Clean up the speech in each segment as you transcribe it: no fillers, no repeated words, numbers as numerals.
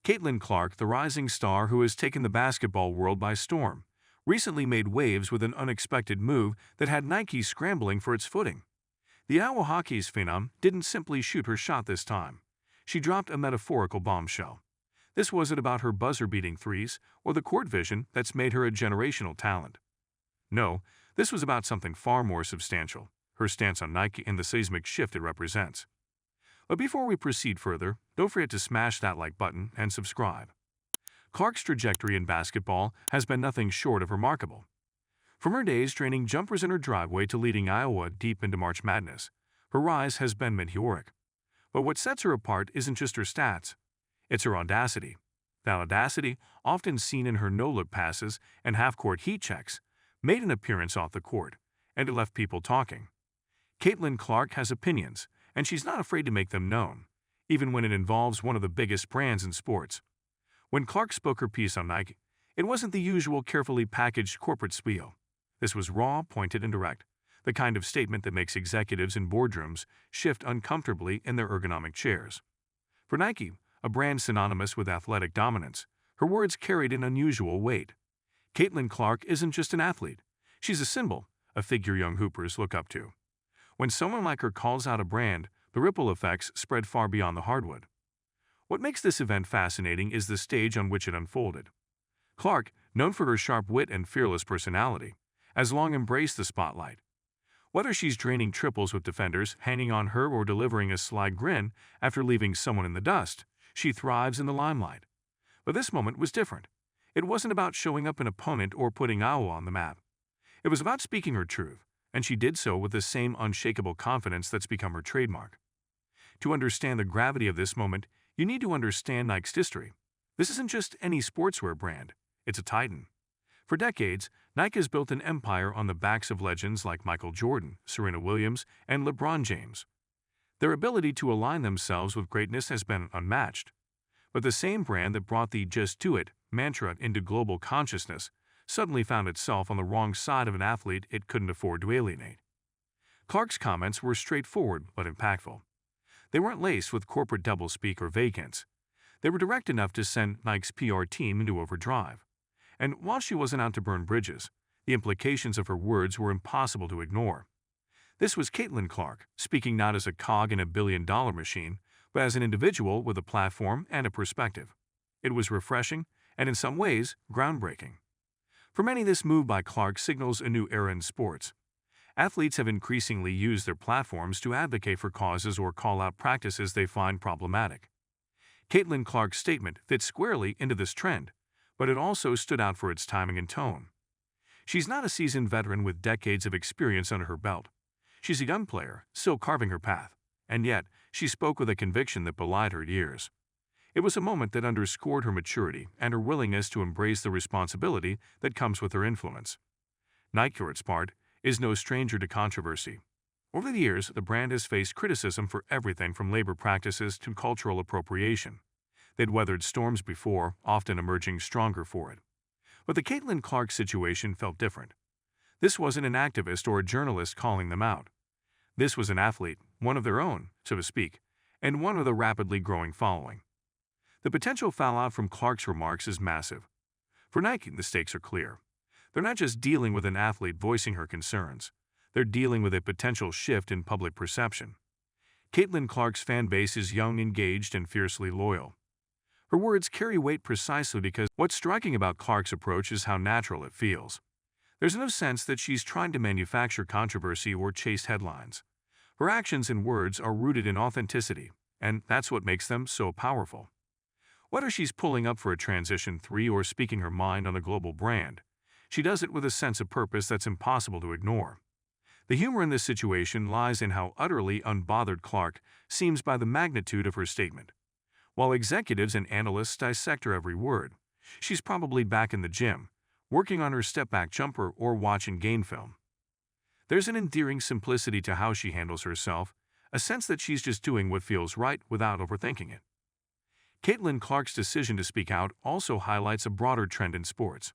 Caitlin Clark, the rising star who has taken the basketball world by storm, recently made waves with an unexpected move that had Nike scrambling for its footing. The Iowa Hockey's phenom didn't simply shoot her shot this time. She dropped a metaphorical bombshell. This wasn't about her buzzer-beating threes or the court vision that's made her a generational talent. No, this was about something far more substantial, her stance on Nike and the seismic shift it represents. But before we proceed further, don't forget to smash that like button and subscribe. Clark's trajectory in basketball has been nothing short of remarkable. From her days training jumpers in her driveway to leading Iowa deep into March Madness, her rise has been meteoric. But what sets her apart isn't just her stats, it's her audacity. That audacity, often seen in her no-look passes and half-court heat checks, made an appearance off the court, and it left people talking. Caitlin Clark has opinions, and she's not afraid to make them known, even when it involves one of the biggest brands in sports. When Clark spoke her piece on Nike, it wasn't the usual carefully packaged corporate spiel. This was raw, pointed, and direct, the kind of statement that makes executives in boardrooms shift uncomfortably in their ergonomic chairs. For Nike, a brand synonymous with athletic dominance, her words carried an unusual weight. Caitlin Clark isn't just an athlete. She's a symbol, a figure young hoopers look up to. When someone like her calls out a brand, the ripple effects spread far beyond the hardwood. What makes this event fascinating is the stage on which it unfolded. Clark, known for her sharp wit and fearless personality, has long embraced the spotlight. Whether she's draining triples with defenders hanging on her or delivering a sly grin after leaving someone in the dust, she thrives in the limelight. But this moment was different. It wasn't about showing up an opponent or putting Iowa on the map. It was about speaking her truth, and she did so with the same unshakable confidence that's become her trademark. To understand the gravity of this moment, you need to understand Nike's history. This isn't just any sportswear brand, it's a titan. For decades, Nike has built an empire on the backs of legends like Michael Jordan, Serena Williams, and LeBron James. Their ability to align themselves with greatness has been unmatched. But the same brand that brought the "just do it" mantra into global consciousness suddenly found itself on the wrong side of an athlete it couldn't afford to alienate. Clark's comments were straightforward but impactful. They weren't laced with corporate doublespeak or vacants. They were direct enough to send Nike's PR team into overdrive. And while she wasn't out to burn bridges, the implications of her words were impossible to ignore. This was Caitlin Clark, speaking not as a cog in a billion-dollar machine, but as an individual with a platform and a perspective. It was refreshing, and in some ways, groundbreaking. For many, this move by Clark signals a new era in sports. Athletes have increasingly used their platforms to advocate for causes or call out practices they find problematic. Caitlin Clark's statement fits squarely into this trend, but it also stood out for its timing and tone. She's not a seasoned veteran with decades of experience under her belt. She's a young player, still carving her path, and yet she spoke with a conviction that belied her years. It was a moment that underscored her maturity and her willingness to embrace the responsibility that comes with her influence. Nike, for its part, is no stranger to controversy. Over the years, the brand has faced criticism for everything from labor practices to cultural appropriation. They'd weathered storms before, often emerging stronger for it. But the Caitlin Clark situation felt different. This wasn't an activist or a journalist calling them out. This was an athlete, one of their own, so to speak, and one with a rapidly growing following. The potential fallout from Clark's remarks is massive. For Nike, the stakes are clear. They're not just dealing with an athlete voicing her concerns. They're dealing with a potential shift in public perception. Caitlin Clark's fan base is young, engaged, and fiercely loyal. Her words carry weight precisely because what's striking about Clark's approach is how natural it feels. There's no sense that she's trying to manufacture controversy or chase headlines. Her actions and words are rooted in authenticity, and that's what makes them so powerful. Whether she's pulling up for a transition 3 or speaking her mind on a global brand, she does it with a sense of purpose that's impossible to ignore. The humor in this situation lies in how utterly unbothered Clark seems by the magnitude of her statement. While executives and analysts dissect her every word, she's probably back in the gym, working on her step-back jumper or watching game film. There's an endearing simplicity to how she handles herself, a sense that she's just doing what feels right without overthinking it. Caitlin Clark's decision to speak out also highlights a broader trend in sports.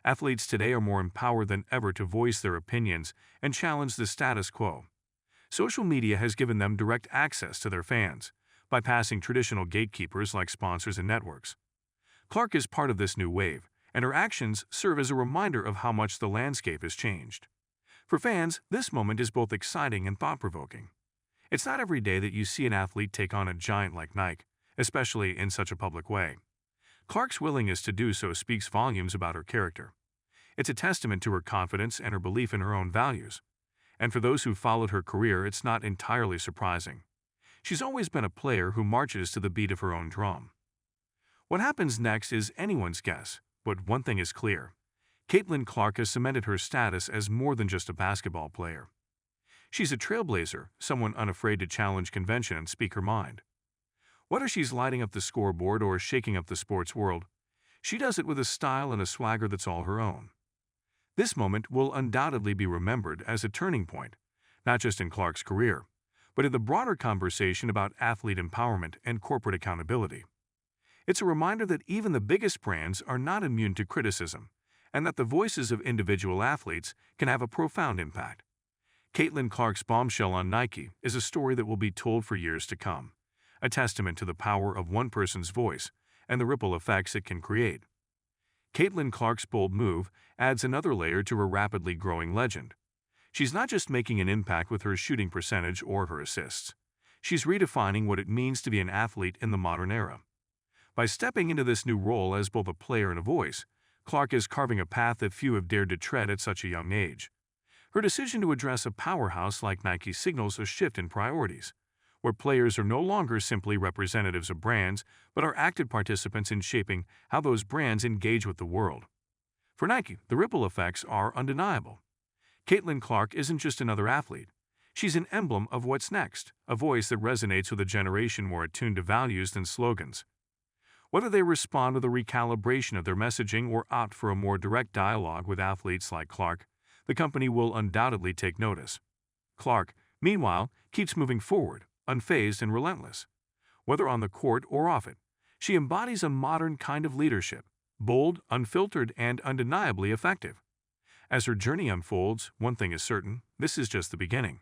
Athletes today are more empowered than ever to voice their opinions and challenge the status quo. Social media has given them direct access to their fans, bypassing traditional gatekeepers like sponsors and networks. Clark is part of this new wave, and her actions serve as a reminder of how much the landscape has changed. For fans, this moment is both exciting and thought-provoking. It's not every day that you see an athlete take on a giant like Nike, especially in such a public way. Clark's willingness to do so speaks volumes about her character. It's a testament to her confidence and her belief in her own values. And for those who followed her career, it's not entirely surprising. She's always been a player who marches to the beat of her own drum. What happens next is anyone's guess, but one thing is clear. Caitlin Clark has cemented her status as more than just a basketball player. She's a trailblazer, someone unafraid to challenge convention and speak her mind. Whether she's lighting up the scoreboard or shaking up the sports world, she does it with a style and a swagger that's all her own. This moment will undoubtedly be remembered as a turning point, not just in Clark's career, but in the broader conversation about athlete empowerment and corporate accountability. It's a reminder that even the biggest brands are not immune to criticism, and that the voices of individual athletes can have a profound impact. Caitlin Clark's Bombshell on Nike is a story that will be told for years to come, a testament to the power of one person's voice and the ripple effects it can create. Caitlin Clark's bold move adds another layer to her rapidly growing legend. She's not just making an impact with her shooting percentage or her assists. She's redefining what it means to be an athlete in the modern era. By stepping into this new role as both a player and a voice, Clark is carving a path that few have dared to tread at such a young age. Her decision to address a powerhouse like Nike signals a shift in priorities, where players are no longer simply representatives of brands, but are active participants in shaping how those brands engage with the world. For Nike, the ripple effects are undeniable. Caitlin Clark isn't just another athlete. She's an emblem of what's next, a voice that resonates with a generation more attuned to values than slogans. Whether they respond with a recalibration of their messaging or opt for a more direct dialogue with athletes like Clark, the company will undoubtedly take notice. Clark, meanwhile, keeps moving forward, unfazed and relentless. Whether on the court or off it, she embodies a modern kind of leadership, bold, unfiltered, and undeniably effective. As her journey unfolds, one thing is certain, this is just the beginning.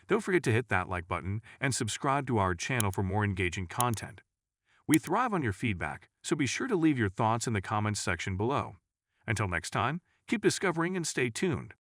Don't forget to hit that like button and subscribe to our channel for more engaging content. We thrive on your feedback, so be sure to leave your thoughts in the comments section below. Until next time, keep discovering and stay tuned.